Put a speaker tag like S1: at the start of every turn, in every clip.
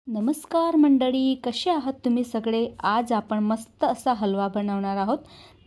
S1: नमस्कार मंडळी, कसे आहात तुम्ही सगळे? आज आपण मस्त असा हलवा बनवणार आहोत.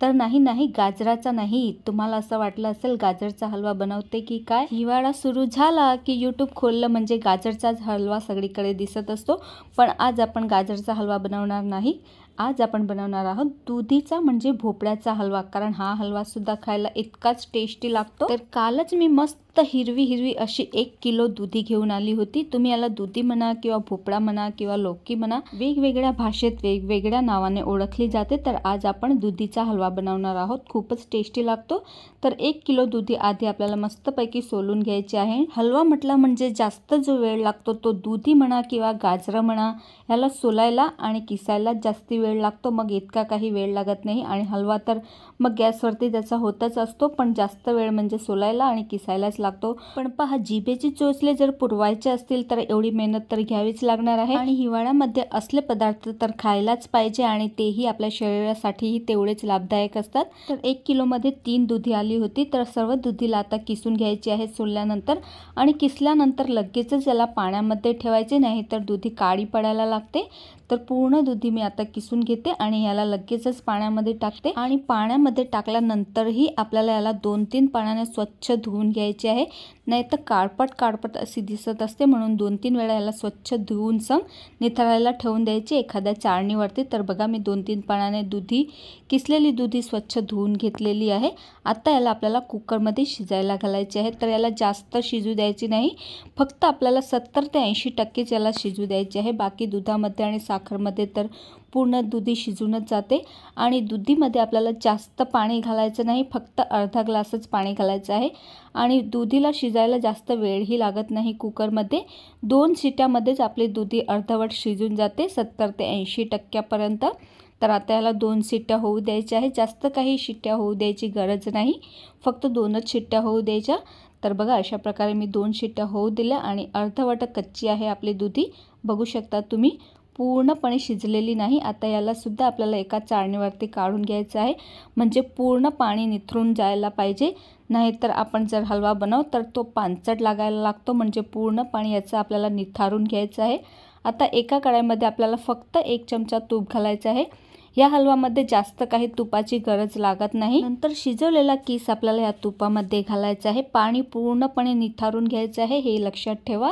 S1: तर नाही गाजराचा नाही. तुम्हाला असं वाटलं असेल गाजरचा हलवा बनवते की काय? हिवाळा सुरू झाला की यूट्यूब खोललं म्हणजे गाजरचाच हलवा सगळीकडे दिसत असतो. पण आज आपण गाजरचा हलवा बनवणार नाही. आज आपण बनवणार आहोत दुधीचा म्हणजे भोपळ्याचा हलवा. कारण हा हलवा सुद्धा खायला इतकाच टेस्टी लागतो. तर कालच मी मस्त हिरवी अशी 1 किलो दुधी घेऊन आली होती. तुम्ही याला दुधी म्हणा किंवा भोपळा म्हणा किंवा लौकी म्हणा, वेगवेगळ्या भाषेत वेगवेगळ्या नावाने ओळखली जाते. तर आज आपण दुधीचा हलवा बनवणार आहोत. खूपच टेस्टी लागतो. तर 1 किलो दुधी आधी आपल्याला मस्तपैकी सोलून घ्यायचे आहे. हलवा म्हटला म्हणजे जास्त जो वेळ लागतो तो दुधी म्हणा किंवा गाजरं म्हणा ह्याला सोलायला आणि किसायला जास्ती वेळ लागतो. मग इतका काही वेळ लागत नाही आणि हलवा तर मग गॅसवरती त्याचा होतच असतो. पण जास्त वेळ म्हणजे सोलायला आणि किसायलाच लागतो. पण पहा, जिभेचे चोचले जर पुरवायचे असतील तर एवढी मेहनत तर घ्यावीच लागणार आहे. आणि हिवाळ्यामध्ये असले पदार्थ तर खायलाच पाहिजे आणि तेही आपल्या शरीरासाठीही तेवढेच लाभदायक असतात. तर 1 किलोमध्ये 3 दुधी आली होती. तर सर्व दुधीला आता किसून घ्यायची आहे सोलल्यानंतर. आणि किसल्यानंतर लगेचच याला पाण्यामध्ये ठेवायचे नाही तर दुधी काळी पडायला लागते. तर पूर्ण दुधी मी आता किसून घेते आणि याला लगेचच पाण्यामध्ये टाकते. आणि पाण्यामध्ये टाकल्यानंतरही आपल्याला याला 2-3 पाण्याने स्वच्छ धुवून घ्यायचे आहे. नाही तर काळपट अशी दिसत असते. म्हणून 2-3 वेळा याला स्वच्छ धुवून निथळायला ठेवून द्यायची एखाद्या चाळणीवरती. तर बघा, मी 2-3 पाण्याने किसलेली दुधी स्वच्छ धुवून घेतलेली आहे. आता याला आपल्याला कुकरमध्ये शिजायला घालायचे आहे. तर याला जास्त शिजू द्यायची नाही. फक्त आपल्याला 70 ते 80% याला शिजू द्यायचे आहे. बाकी दुधामध्ये आणि साखरमध्ये तर पूर्ण दुधी शिजूनच जाते. आणि दुधीमध्ये आपल्याला जास्त पाणी घालायचं नाही. फक्त अर्धा ग्लासच पाणी घालायचं आहे. आणि दुधीला शिजायला जास्त वेळही लागत नाही. कुकरमध्ये 2 शिट्यामध्येच आपली दुधी अर्धवट शिजून जाते 70 ते 80% तर आता याला 2 शिट्ट्या होऊ द्यायच्या आहे. जास्त काही शिट्ट्या होऊ द्यायची गरज नाही. फक्त 2च शिट्ट्या होऊ द्यायच्या. तर बघा, अशा प्रकारे मी 2 शिट्ट्या होऊ दिल्या आणि अर्धवट कच्ची आहे आपली दुधी. बघू शकता तुम्ही, पूर्णपणे शिजलेली नाही. आता याला सुद्धा आपल्याला एका चाळणीवरती काढून घ्यायचं आहे. म्हणजे पूर्ण पाणी निथरून जायला पाहिजे. नाहीतर आपण जर हलवा बनवू तर तो पांचट लागायला लागतो. म्हणजे पूर्ण पाणी याचं आपल्याला निथारून घ्यायचं आहे. आता एका कढईमध्ये आपल्याला फक्त 1 चमचा तूप घालायचं आहे. या हलवामध्ये जास्त काही तुपाची गरज लागत नाही. नंतर शिजवलेला किस आपल्याला या तुपामध्ये घालायचा आहे. पाणी पूर्णपणे निथारून घ्यायचं आहे, हे लक्षात ठेवा.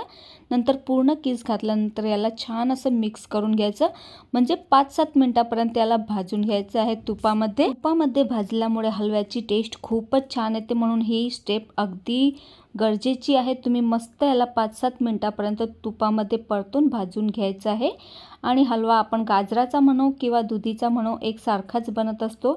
S1: नंतर पूर्ण किस घातल्यानंतर याला छान असं मिक्स करून घ्यायचं. म्हणजे 5-7 मिनिटापर्यंत याला भाजून घ्यायचं आहे तुपामध्ये भाजल्यामुळे हलव्याची टेस्ट खूपच छान येते. म्हणून ही स्टेप अगदी गरजेची आहे. तुम्ही मस्त याला 5-7 मिनिटापर्यंत तुपामध्ये परतून भाजून घ्यायचं आहे. आणि हलवा आपण गाजराचा म्हणू किंवा दुधीचा म्हणू एकसारखाच बनत असतो.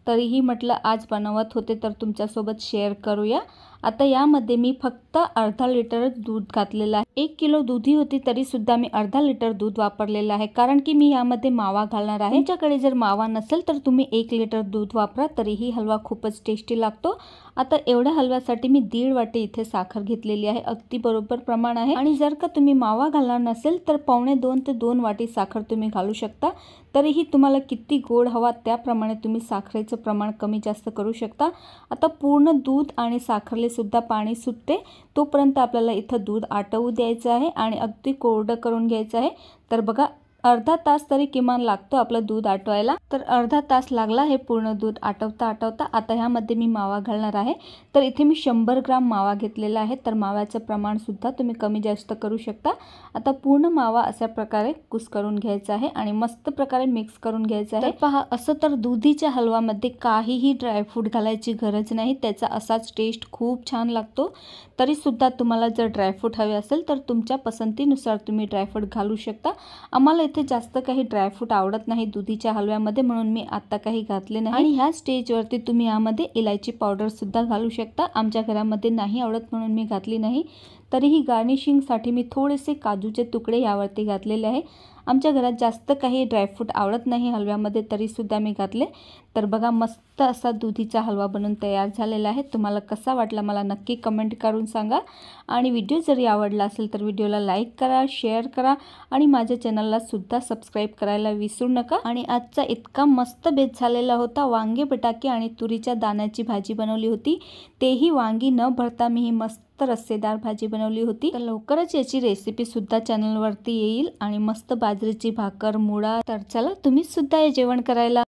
S1: तरीही म्हटलं आज बनवत होते तर तुमच्यासोबत शेअर करूया. आता यामध्ये मी फक्त अर्धा लिटरच दूध घातलेलं आहे. 1 किलो दुधी होती तरीसुद्धा मी अर्धा लिटर दूध वापरलेलं आहे. कारण की मी यामध्ये मावा घालणार आहे. तुमच्याकडे जर मावा नसेल तर तुम्ही 1 लिटर दूध वापरा, तरीही हलवा खूपच टेस्टी लागतो. आता एवढ्या हलव्यासाठी मी 1.5 वाटी इथे साखर घेतलेली आहे. अगदी बरोबर प्रमाण आहे. आणि जर का तुम्ही मावा घालणार नसेल तर 1.25 ते 2 वाटी साखर तुम्ही घालू शकता. तरीही तुम्हाला किती गोड हवा त्याप्रमाणे तुम्ही साखरेचं प्रमाण कमी जास्त करू शकता. आता पूर्ण दूध आणि साखरले सुद्धा पाणी सुटते तोपर्यंत आपल्याला इथं दूध आटवू द्यायचं आहे आणि अगदी कोरडं करून घ्यायचं आहे. तर बघा, अर्धा तास तरी किमान लागतो आपलं दूध आटवायला. तर अर्धा तास लागला हे पूर्ण दूध आटवता. आता ह्यामध्ये मी मावा घालणार आहे. तर इथे मी 100 ग्राम मावा घेतलेला आहे. तर माव्याचं प्रमाण सुद्धा तुम्ही कमी जास्त करू शकता. आता पूर्ण मावा अशा प्रकारे कुस्करून घ्यायचा आहे आणि मस्त प्रकारे मिक्स करून घ्यायचं आहे. तर पहा, असं तर दुधीच्या हलवामध्ये काहीही ड्रायफ्रूट घालायची गरज नाही. त्याचा असाच टेस्ट खूप छान लागतो. तरीसुद्धा तुम्हाला जर ड्रायफ्रूट हवे असेल तर तुमच्या पसंतीनुसार तुम्ही ड्रायफ्रूट घालू शकता. आम्हाला इथे जास्त काही ड्रायफ्रूट आवडत नाही दुधीच्या हलव्यामध्ये, म्हणून मी आता काही घातले नाही. आणि ह्या स्टेजवरती तुम्ही यामध्ये इलायची पावडर सुद्धा घालू शकता. आमच्या घरामध्ये नाही आवडत म्हणून मी घातली नाही. तरीही गार्निशिंगसाठी मी थोडेसे काजूचे तुकडे यावरती घातलेले आहे. आमच्या घरात जास्त काही ड्रायफ्रूट आवडत नाही हलव्यामध्ये, तरीसुद्धा मी घातले. तर बघा, मस्त असा दुधीचा हलवा बनून तयार झालेला आहे. तुम्हाला कसा वाटला मला नक्की कमेंट करून सांगा. आणि व्हिडिओ जरी आवडला असेल तर व्हिडिओला लाईक करा, शेअर करा आणि माझ्या चॅनलला सुद्धा सबस्क्राईब करायला विसरू नका. आणि आजचा इतका मस्त बेत झालेला होता. वांगे बटाके आणि तुरीच्या दाण्याची भाजी बनवली होती. तेही वांगी न भरता मी ही मस्त मस्त रस्सेदार भाजी बनवली होती। तर लवकरच याची रेसिपी सुद्धा चॅनलवरती येईल आणि मस्त बाजरीची भाकर, मुळा। तर चला तुम्ही सुद्धा हे जेवण करायला।